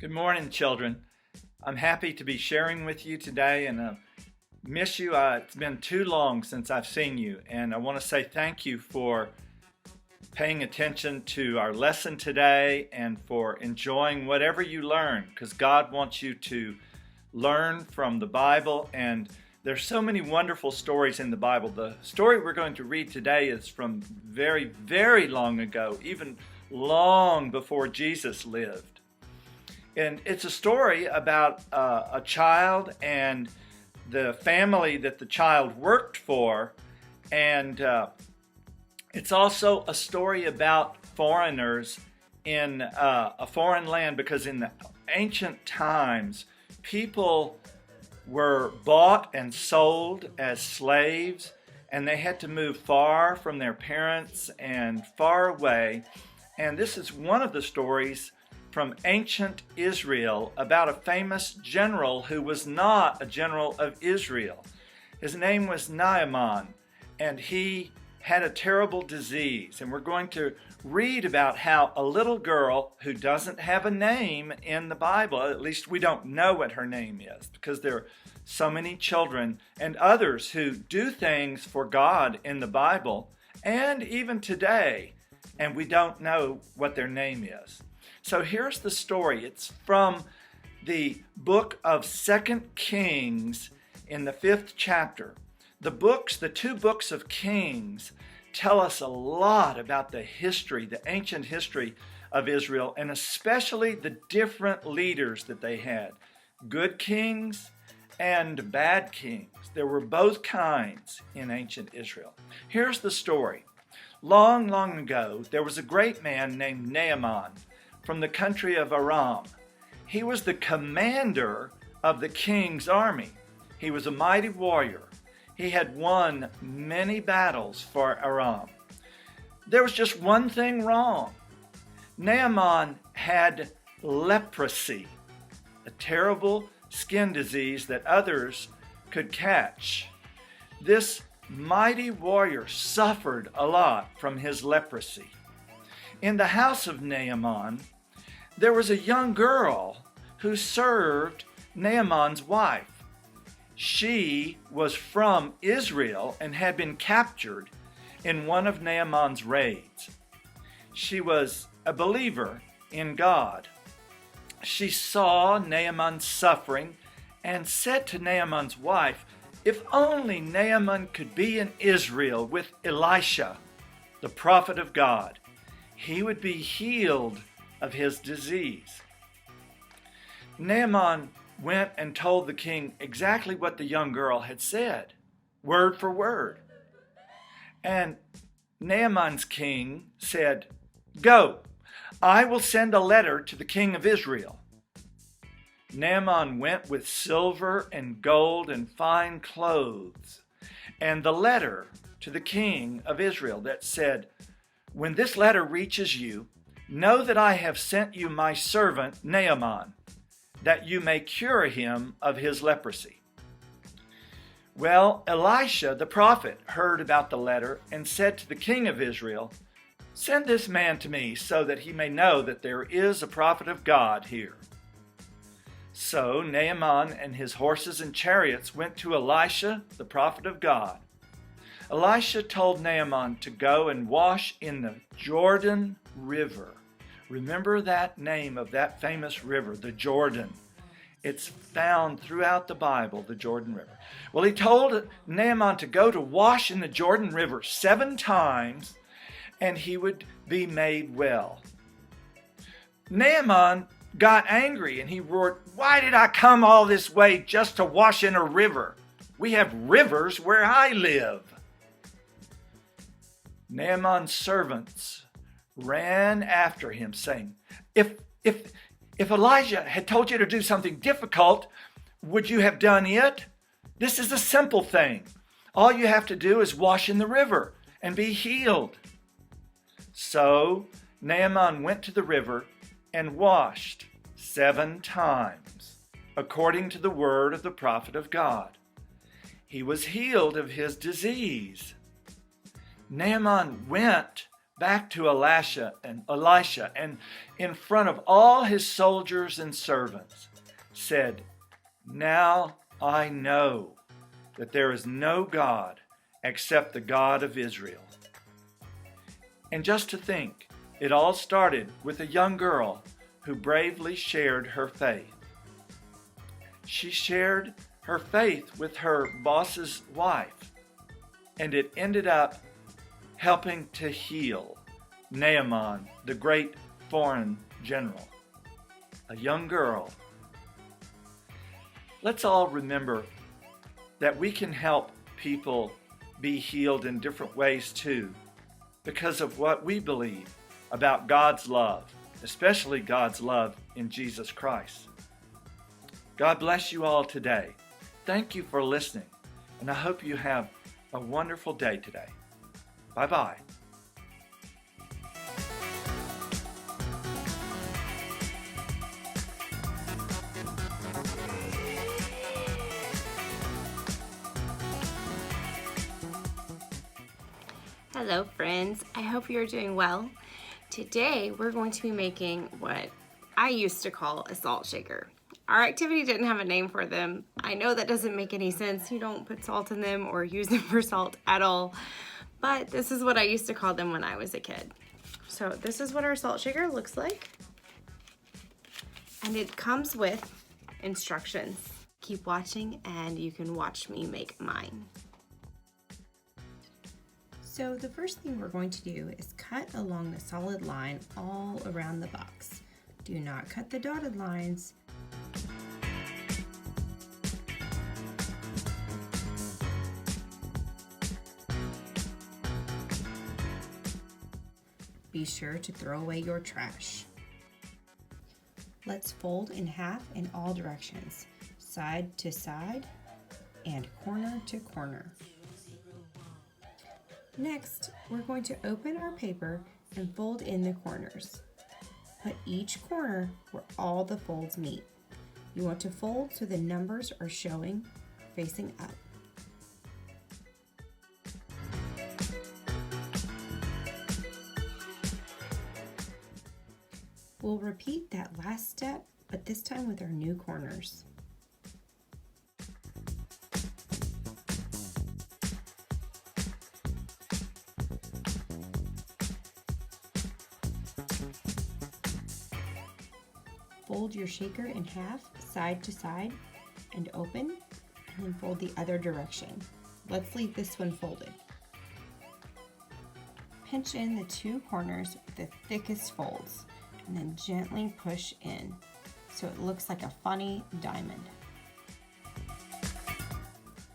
Good morning, children. I'm happy to be sharing with you today and miss you. It's been too long since I've seen you, and I want to say thank you for paying attention to our lesson today and for enjoying whatever you learn, because God wants you to learn from the Bible, and there's so many wonderful stories in the Bible. The story we're going to read today is from very, very long ago, even long before Jesus lived. And it's a story about a child and the family that the child worked for. And it's also a story about foreigners in a foreign land, because in the ancient times, people were bought and sold as slaves, and they had to move far from their parents and far away. And this is one of the stories from ancient Israel about a famous general who was not a general of Israel. His name was Naaman, and he had a terrible disease. And we're going to read about how a little girl who doesn't have a name in the Bible, at least we don't know what her name is, because there are so many children and others who do things for God in the Bible, and even today, and we don't know what their name is. So here's the story. It's from the book of 2 Kings in the 5th chapter. The two books of Kings tell us a lot about the history, the ancient history of Israel, and especially the different leaders that they had. Good kings and bad kings. There were both kinds in ancient Israel. Here's the story. Long, long ago, there was a great man named Naaman from the country of Aram. He was the commander of the king's army. He was a mighty warrior. He had won many battles for Aram. There was just one thing wrong. Naaman had leprosy, a terrible skin disease that others could catch. This mighty warrior suffered a lot from his leprosy. In the house of Naaman, there was a young girl who served Naaman's wife. She was from Israel and had been captured in one of Naaman's raids. She was a believer in God. She saw Naaman suffering and said to Naaman's wife, "If only Naaman could be in Israel with Elisha, the prophet of God, he would be healed of his disease." Naaman went and told the king exactly what the young girl had said, word for word. And Naaman's king said, "Go, I will send a letter to the king of Israel." Naaman went with silver and gold and fine clothes, and the letter to the king of Israel that said, "When this letter reaches you, know that I have sent you my servant Naaman, that you may cure him of his leprosy." Well, Elisha the prophet heard about the letter and said to the king of Israel, "Send this man to me so that he may know that there is a prophet of God here." So Naaman and his horses and chariots went to Elisha the prophet of God. Elisha told Naaman to go and wash in the Jordan River. Remember that name of that famous river, the Jordan. It's found throughout the Bible, the Jordan River. Well, he told Naaman to go to wash in the Jordan River 7 times, and he would be made well. Naaman got angry and he roared, "Why did I come all this way just to wash in a river? We have rivers where I live." Naaman's servants ran after him, saying, If Elijah had told you to do something difficult, would you have done it? This is a simple thing. All you have to do is wash in the river and be healed." So Naaman went to the river and washed 7 times, according to the word of the prophet of God. He was healed of his disease. Naaman went back to Elisha and in front of all his soldiers and servants said, "Now I know that there is no God except the God of Israel." And just to think, it all started with a young girl who bravely shared her faith. She shared her faith with her boss's wife, and it ended up helping to heal Naaman, the great foreign general. A young girl. Let's all remember that we can help people be healed in different ways too, because of what we believe about God's love, especially God's love in Jesus Christ. God bless you all today. Thank you for listening, and I hope you have a wonderful day today. Bye-bye. Hello friends, I hope you're doing well. Today we're going to be making what I used to call a salt shaker. Our activity didn't have a name for them. I know that doesn't make any sense. You don't put salt in them or use them for salt at all, but this is what I used to call them when I was a kid. So this is what our salt shaker looks like, and it comes with instructions. Keep watching and you can watch me make mine. So the first thing we're going to do is cut along the solid line all around the box. Do not cut the dotted lines. Be sure to throw away your trash. Let's fold in half in all directions, side to side and corner to corner. Next, we're going to open our paper and fold in the corners. Put each corner where all the folds meet. You want to fold so the numbers are showing facing up. We'll repeat that last step, but this time with our new corners. Fold your shaker in half, side to side, and open, and then fold the other direction. Let's leave this one folded. Pinch in the two corners with the thickest folds, and then gently push in so it looks like a funny diamond.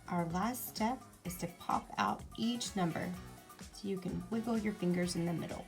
Our last step is to pop out each number so you can wiggle your fingers in the middle.